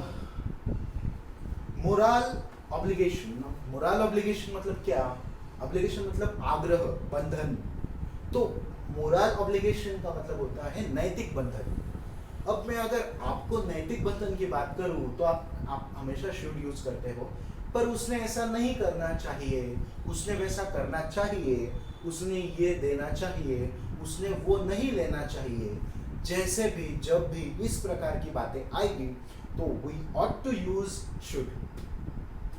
A: मोरल ऑब्लिगेशन मतलब क्या? ऑब्लिगेशन मतलब आग्रह, बंधन। तो मोरल ऑब्लिगेशन का मतलब होता है नैतिक बंधन। अब मैं अगर आपको नैतिक बंधन की बात करूं तो आप हमेशा शुड यूज करते हो, पर उसने ऐसा नहीं करना चाहिए, उसने वैसा करना चाहिए, उसने ये देना चाहिए, उसने वो नहीं लेना चाहिए। जैसे भी जब भी इस प्रकार की बातें आएगी तो we ought to use should,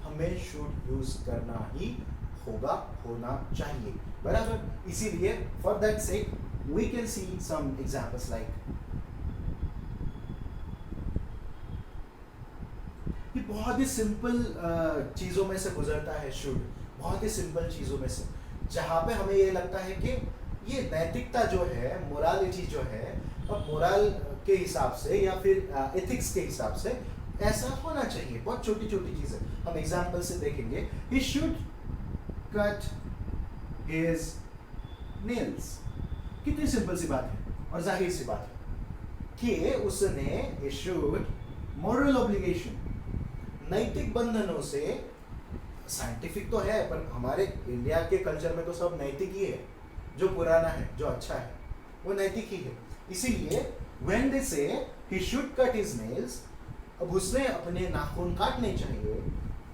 A: हमें शुड यूज करना ही होगा, होना चाहिए, बराबर। इसीलिए for that sake we can see some examples like, ये बहुत ही सिंपल चीज़ों में से गुजरता है शुड, बहुत ही सिंपल चीज़ों में से, जहाँ पे हमें ये लगता है कि ये नैतिकता जो है, मोरालिटी जो है, अब मोरल के हिसाब से या फिर एथिक्स के हिसाब से ऐसा होना चाहिए। बहुत छोटी छोटी चीज़ें हम एग्जाम्पल से देखेंगे। He should cut his nails, कितनी सिंपल सी बात है और जाहिर सी बात है कि उसने, he should, moral obligation, नैतिक बंधनों से, साइंटिफिक तो है पर हमारे इंडिया के कल्चर में तो सब नैतिक ही है, जो पुराना है, जो अच्छा है, वो नैतिक ही है। इसीलिए when they say he should cut his nails, अब उसने अपने नाखून काटने चाहिए,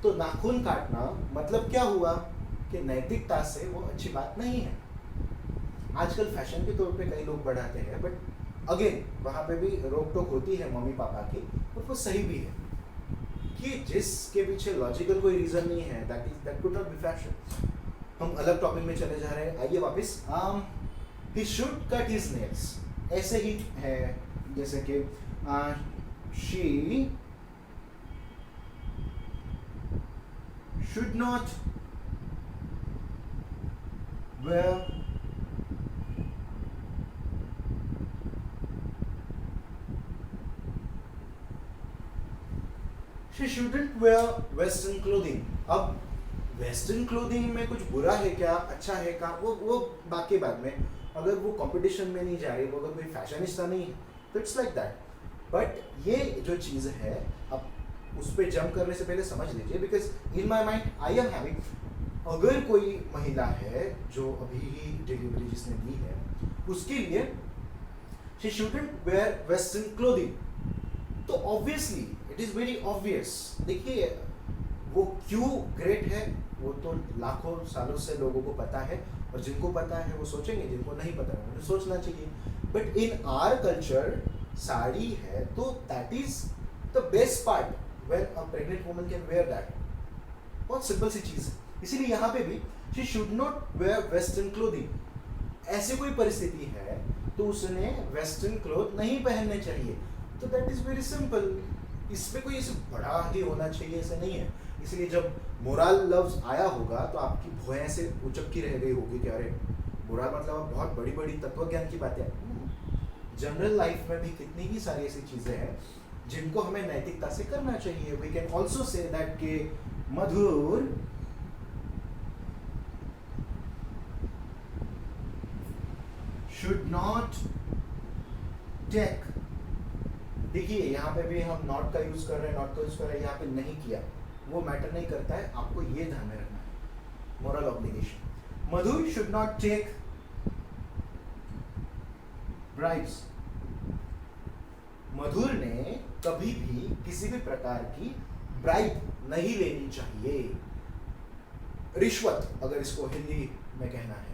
A: तो नाखून काटना मतलब क्या हुआ कि नैतिकता से वो अच्छी बात नहीं है। आजकल फैशन के तौर पे कई लोग बढ़ाते हैं, बट अगेन वहाँ पे भी रोक टोक होती है मम्मी पापा की, और वो सही भी है देखिए जिसके पीछे लॉजिकल कोई रीजन नहीं है, that could not be fashion. हम अलग टॉपिक में चले जा रहे हैं, आइए वापस। He should cut his nails, ऐसे ही है जैसे कि she should not wear she shouldn't wear western clothing। अब वेस्टर्न क्लोथिंग में कुछ बुरा है क्या, अच्छा है क्या, वो बाकी बात में। अगर वो कंपटीशन में नहीं जा रही, वो अगर कोई फैशनिस्टा नहीं है तो इट्स लाइक दैट। बट ये जो चीज़ है, अब उस पर जंप करने से पहले समझ लीजिए, because in my mind I am having, अगर कोई महिला है जो अभी ही डिलीवरी जिसने दी है, उसके लिए she shouldn't wear western clothing, तो obviously it is very obvious. देखिए वो क्यों ग्रेट है वो तो लाखों सालों से लोगों को पता है, और जिनको पता है वो सोचेंगे, जिनको नहीं पता है उन्हें सोचना चाहिए। But in our culture sari है तो that is the best part when a pregnant woman can wear that. बहुत सिंपल सी चीज़ है। इसीलिए यहाँ पे भी she should not wear western clothing. ऐसी कोई परिस्थिति है तो उसने वेस्टर्न क्लोथ नहीं पहनने चाहिए, तो दैट इज वेरी सिंपल। इसमें कोई ऐसे बड़ा ही होना चाहिए ऐसा नहीं है। इसलिए जब मोरल लव्स आया होगा तो आपकी भुएं से उचक्की रह गई होगी कि अरे मोरल मतलब बहुत बड़ी बड़ी तत्व ज्ञान की बातें। जनरल लाइफ में भी कितनी ही सारी ऐसी चीज़ें हैं जिनको हमें नैतिकता से करना चाहिए। We can also say that के मधुर शुड नॉट टेक, देखिए यहाँ पे भी हम नॉट का यूज कर रहे हैं, नॉट का यूज कर रहे हैं, यहाँ पे नहीं किया, वो मैटर नहीं करता है, आपको ये ध्यान में रखना है। Moral obligation, Madhur should not take bribes. Madhur ने कभी भी किसी भी प्रकार की ब्राइब नहीं लेनी चाहिए, रिश्वत अगर इसको हिंदी में कहना है।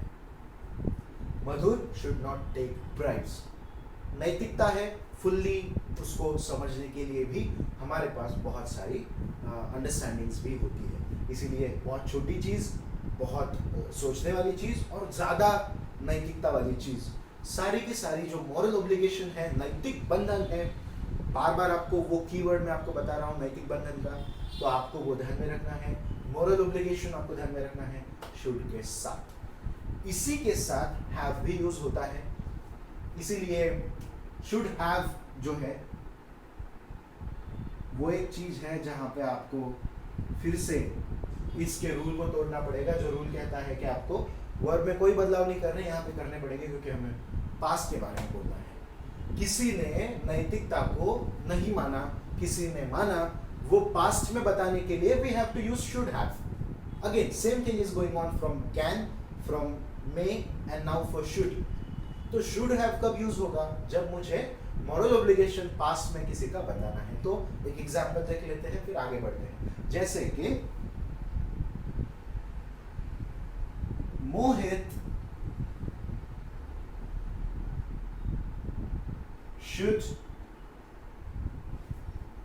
A: मधुर शुड नॉट टेक ब्राइब्स। नैतिकता है फुल्ली, उसको समझने के लिए भी हमारे पास बहुत सारी अंडरस्टैंडिंग्स भी होती है। इसीलिए बहुत छोटी चीज़, बहुत सोचने वाली चीज़ और ज़्यादा नैतिकता वाली चीज़, सारी की सारी जो मॉरल ऑब्लिगेशन है, नैतिक बंधन है, बार बार आपको वो कीवर्ड मैं आपको बता रहा हूँ नैतिक बंधन का, तो आपको वो ध्यान में रखना है। मॉरल ऑब्लिगेशन आपको ध्यान में रखना है शुड के साथ। इसी के साथ हैव भी यूज होता है, इसीलिए शुड हैव जो है वो एक चीज है जहां पे आपको फिर से इसके रूल को तोड़ना पड़ेगा, जो रूल कहता है कि आपको वर्ब में कोई बदलाव नहीं करने, यहाँ पे करने पड़ेंगे क्योंकि हमें पास्ट के बारे में बोलना है। किसी ने नैतिकता को नहीं माना, किसी ने माना, वो पास्ट में बताने के लिए we have to use should have. Again same thing is going on from can, from may and now for should. तो शुड हैव कब यूज होगा, जब मुझे मॉरल ऑब्लिगेशन पास्ट में किसी का बताना है। तो एक एग्जांपल देख लेते हैं फिर आगे बढ़ते हैं। जैसे कि मोहित should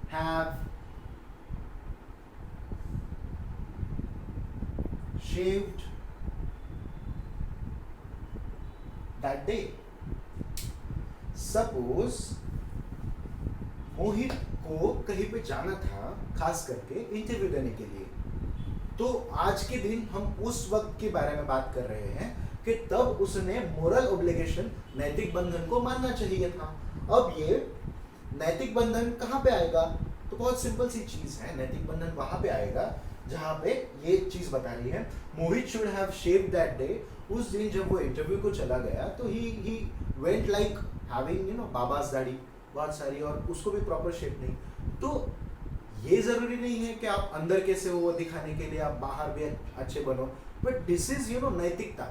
A: have shaved that day. Suppose मोहित को कहीं पे जाना था, खास करके इंटरव्यू देने के लिए, तो आज के दिन हम उस वक्त के बारे में बात कर रहे हैं कि तब उसने मोरल ऑब्लिगेशन, नैतिक बंधन को मानना चाहिए था। अब ये नैतिक बंधन कहाँ पे आएगा, तो बहुत सिंपल सी चीज है। नैतिक बंधन वहां पे आएगा जहां पे ये चीज बता रही है Mohit should have shaved that day. उस दिन जब वो इंटरव्यू को चला गया तो ही वेंट लाइक हैविंग बाबास दाढ़ी बहुत सारी, और उसको भी प्रॉपर शेप नहीं। तो ये जरूरी नहीं है कि आप अंदर कैसे हो वो दिखाने के लिए आप बाहर भी अच्छे बनो, बट दिस इज नैतिकता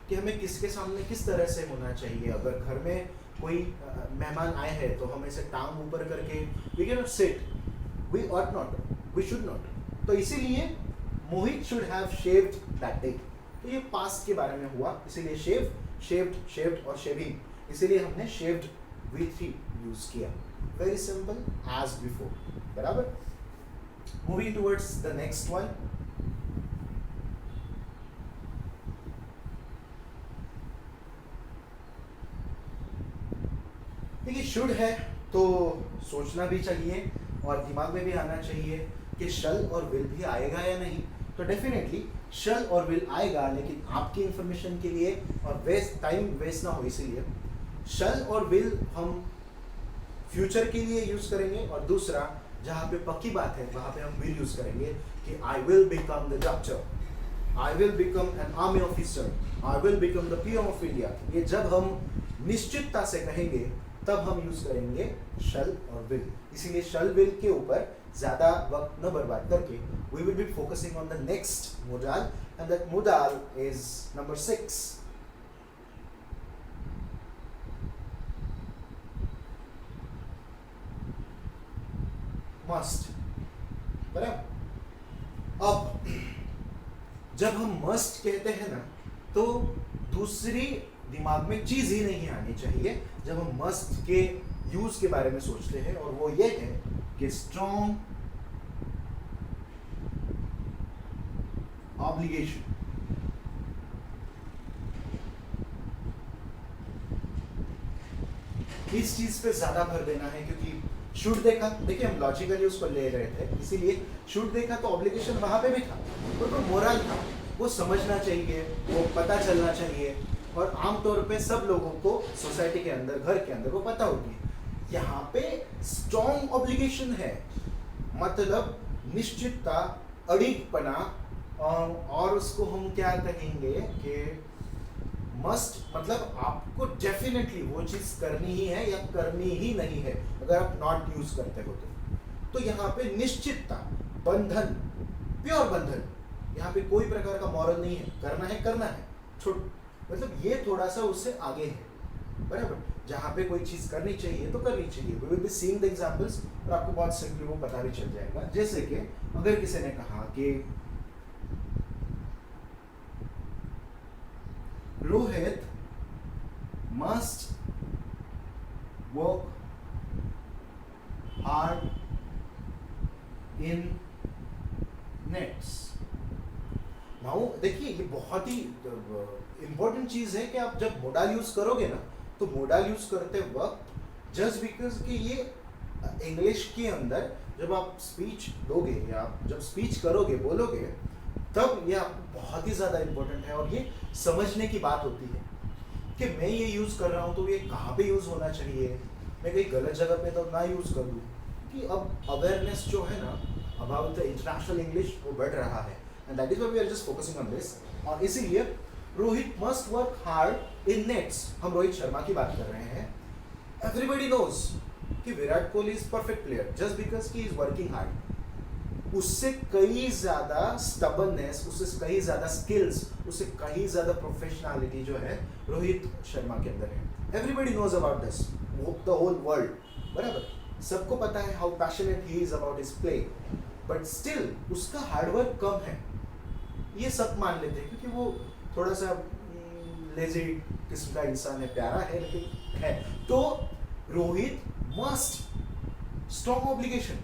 A: कि हमें किसके सामने किस तरह से होना चाहिए। अगर घर में कोई मेहमान आए हैं तो हम ऐसे टांग ऊपर करके we can not sit, we ought not, we should not. तो इसीलिए Mohit should have shaved that day. तो ये पास्ट के बारे में हुआ, इसीलिए शेव, शेव्ड, शेव्ड और शेविंग, इसीलिए हमने शेव्ड V3 यूज किया। वेरी सिंपल एज बिफोर, बराबर। Moving towards the next one. देखिए शुड है तो सोचना भी चाहिए और दिमाग में भी आना चाहिए कि शल और विल भी आएगा या नहीं। तो डेफिनेटली शल और विल आएगा, लेकिन आपकी इंफॉर्मेशन के लिए और टाइम वेस्ट ना हो इसीलिए शल और विल हम फ्यूचर के लिए यूज करेंगे, और दूसरा जहाँ पे पक्की बात है वहाँ पे हम विल यूज करेंगे कि I will become the doctor, I will become an army officer, I will become the PM of India. ये जब हम निश्चितता से कहेंगे तब हम यूज करेंगे शल और विल। इसीलिए शल विल के ऊपर ज्यादा वक्त न बर्बाद करके we will be focusing on the next modal, and that modal is number 6. Must. बराबर। अब जब हम मस्ट कहते हैं ना, तो दूसरी दिमाग में चीज ही नहीं आनी चाहिए जब हम मस्ट के यूज के बारे में सोचते हैं, और वो ये है कि स्ट्रॉन्ग ऑब्लिगेशन। इस चीज पे ज्यादा भर देना है, क्योंकि शुड देखा, देखिए हम लॉजिकली उसको ले रहे थे, इसीलिए शुड देखा तो ऑब्लिगेशन वहां पे भी था, और वो मोरल था, वो समझना चाहिए, वो पता चलना चाहिए, और आमतौर पे सब लोगों को सोसाइटी के अंदर, घर के अंदर वो पता होगी। यहाँ पे स्ट्रॉन्ग ऑब्लिगेशन है, मतलब निश्चितता, अड़िगपना, और उसको हम क्या कहेंगे कि मस्ट, मतलब आपको डेफिनेटली वो चीज करनी ही है या करनी ही नहीं है अगर आप नॉट यूज करते हो तो यहाँ पे निश्चितता, बंधन, प्योर बंधन, यहाँ पे कोई प्रकार का मॉरल नहीं है, करना है करना है, मतलब ये थोड़ा सा उससे आगे है, बराबर। जहाँ पे कोई चीज करनी चाहिए तो करनी चाहिए। We will be seeing the examples, और आपको बहुत सिंपली वो पता भी चल जाएगा। जैसे कि अगर किसी ने कहा कि Rohit must work hard in nets। Now देखिए ये बहुत ही इंपॉर्टेंट चीज है कि आप जब मोडाल यूज करोगे ना, तो मोडाल यूज करते वक्त जस्ट बिकॉज कि ये इंग्लिश के अंदर जब आप स्पीच दोगे या जब स्पीच करोगे, बोलोगे, तब ये आपको बहुत ही ज़्यादा इम्पोर्टेंट है, और ये समझने की बात होती है कि मैं ये यूज़ कर रहा हूँ तो ये कहाँ पे यूज़ होना चाहिए, मैं कहीं गलत जगह पे तो ना यूज़ कर दूँ। कि अब अवेयरनेस जो है ना अबाउट द इंटरनेशनल इंग्लिश वो बढ़ रहा है, and that is why we are just focusing on this. और इसीलिए Rohit must work hard in nets, हम रोहित शर्मा की बात कर रहे हैं। एवरीबडी नोज कि Virat Kohli is perfect player just because he is working hard. उससे कई ज्यादा स्टबर्ननेस, उससे कई ज्यादा स्किल्स, उससे कई ज्यादा प्रोफेशनलिटी जो है रोहित शर्मा के अंदर है। Everybody knows about this, the whole world, बराबर। सबको पता है how passionate he is about his play, but still उसका हार्डवर्क कम है, ये सब मान लेते हैं, क्योंकि वो थोड़ा सा लेजी किस्म का इंसान है, प्यारा है लेकिन है। तो Rohit must strong obligation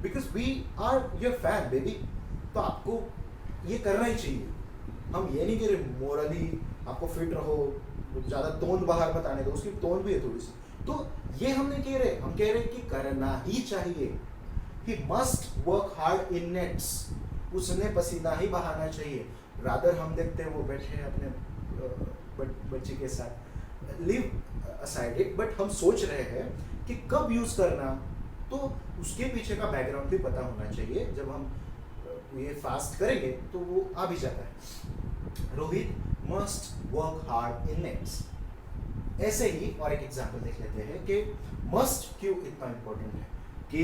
A: because we are your fan baby, तो आपको ये करना ही चाहिए। हम ये नहीं कह रहे मोरली आपको फिट रहो, ज़्यादा तोंद बाहर मत आने दो, उसकी तोंद भी है थोड़ी सी, तो ये हम नहीं कह रहे, हम कह रहे कि करना ही चाहिए। He must work hard in nets, उसने पसीना ही बहाना चाहिए। रादर हम देखते हैं वो बैठे हैं अपने बच्चे के साथ, लिव असाइड इट, बट हम सोच रहे हैं कि कब यूज़ करना, तो उसके पीछे का बैकग्राउंड भी पता होना चाहिए। जब हम ये फास्ट करेंगे तो वो आ भी जाता है। Rohit must work hard in nets. ऐसे ही और एक एग्जांपल देख लेते हैं कि मस्ट क्यों इतना इंपॉर्टेंट है। कि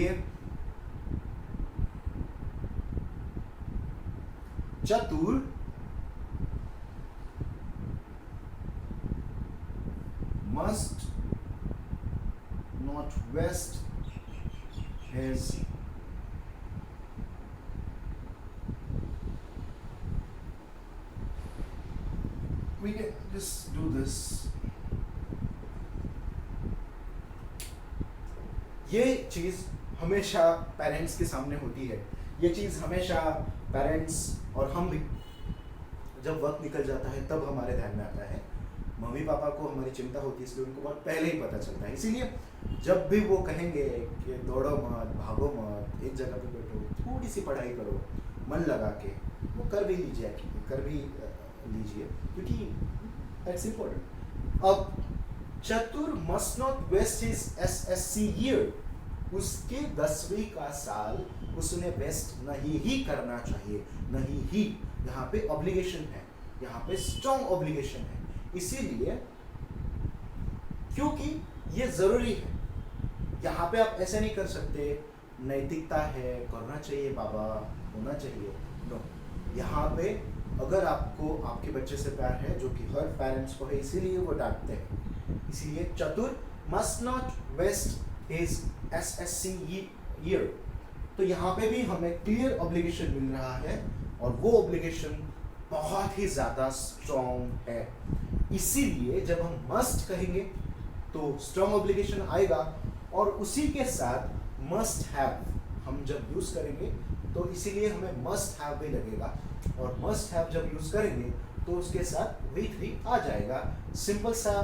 A: चतुर must not waste his we can just do this। ये चीज हमेशा पेरेंट्स के सामने होती है ये चीज़ हमेशा पेरेंट्स और हम भी जब वक्त निकल जाता है तब हमारे ध्यान में आता है। मम्मी पापा को हमारी चिंता होती है, इसलिए उनको बहुत पहले ही पता चलता है। इसीलिए जब भी वो कहेंगे कि दौड़ो मत, भागो मत, एक जगह पे बैठो, थोड़ी सी पढ़ाई करो मन लगा के, वो कर भी लीजिए, क्योंकि दैट्स इम्पोर्टेंट। अब Chatur must not waste his SSC year, उसके 10वीं का साल उसने वेस्ट नहीं ही करना चाहिए, नहीं ही, यहाँ पे ऑब्लिगेशन है, यहाँ पे स्ट्रॉन्ग ऑब्लिगेशन है। इसीलिए क्योंकि ये जरूरी है, यहाँ पे आप ऐसे नहीं कर सकते नैतिकता है, करना चाहिए बाबा, होना चाहिए, नो। यहाँ पे अगर आपको आपके बच्चे से प्यार है, जो कि हर पेरेंट्स को है, इसीलिए वो डांटते हैं। इसीलिए Chatur must not waste his SSC year. तो यहाँ पे भी हमें क्लियर ऑब्लिगेशन मिल रहा है, और वो ऑब्लिगेशन बहुत ही ज़्यादा स्ट्रॉन्ग है। इसीलिए जब हम मस्ट कहेंगे तो स्ट्रॉन्ग ऑब्लिगेशन आएगा, और उसी के साथ मस्ट हैव हम जब यूज़ करेंगे तो इसीलिए हमें मस्ट हैव भी लगेगा, और मस्ट हैव जब यूज़ करेंगे तो उसके साथ V3 आ जाएगा। सिंपल सा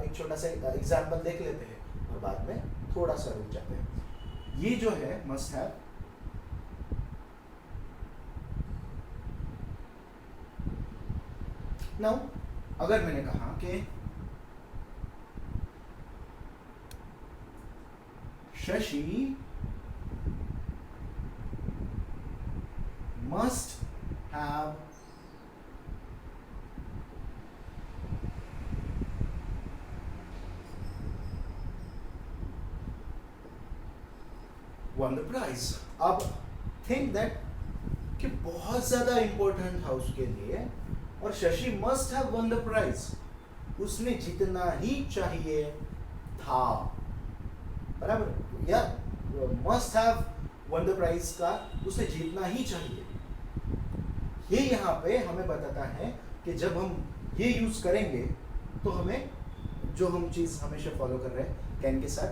A: एक छोटा सा एग्जाम्पल देख लेते हैं और बाद में थोड़ा सा रुक जाते हैं। ये जो है मस्ट हैव, नाउ अगर मैंने कहा कि Shashi must have won the prize। अब थिंक दैट कि बहुत ज्यादा इंपॉर्टेंट था उसके लिए, और Shashi must have won the prize, उसने जीतना ही चाहिए था, बराबर, या must have won the prize का उसे जीतना ही चाहिए। ये यहाँ पे हमें बताता है कि जब हम ये यूज करेंगे तो हमें जो हम चीज़ हमेशा फॉलो कर रहे हैं, कैन के साथ,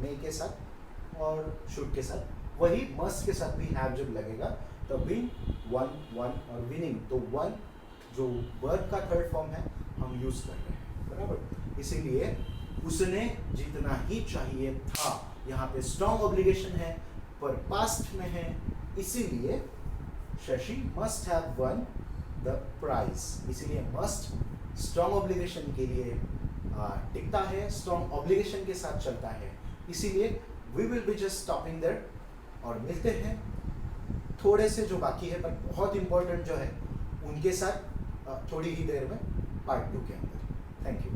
A: मे के साथ और शुड के साथ, वही मस्ट के साथ भी हैव जब लगेगा तो विन, वन, वन और विनिंग, तो वन जो वर्ब का थर्ड फॉर्म है हम यूज कर रहे हैं, बराबर। इसीलिए उसने जीतना ही चाहिए था, यहाँ पे स्ट्रॉन्ग ऑब्लिगेशन है पर पास्ट में है, इसीलिए Shashi must have won the prize. इसीलिए मस्ट स्ट्रॉन्ग ऑब्लिगेशन के लिए टिकता है, स्ट्रॉन्ग ऑब्लिगेशन के साथ चलता है, इसीलिए we will be just stopping there, और मिलते हैं थोड़े से जो बाकी है पर बहुत इंपॉर्टेंट जो है उनके साथ थोड़ी ही देर में पार्ट 2 के अंदर। Thank you.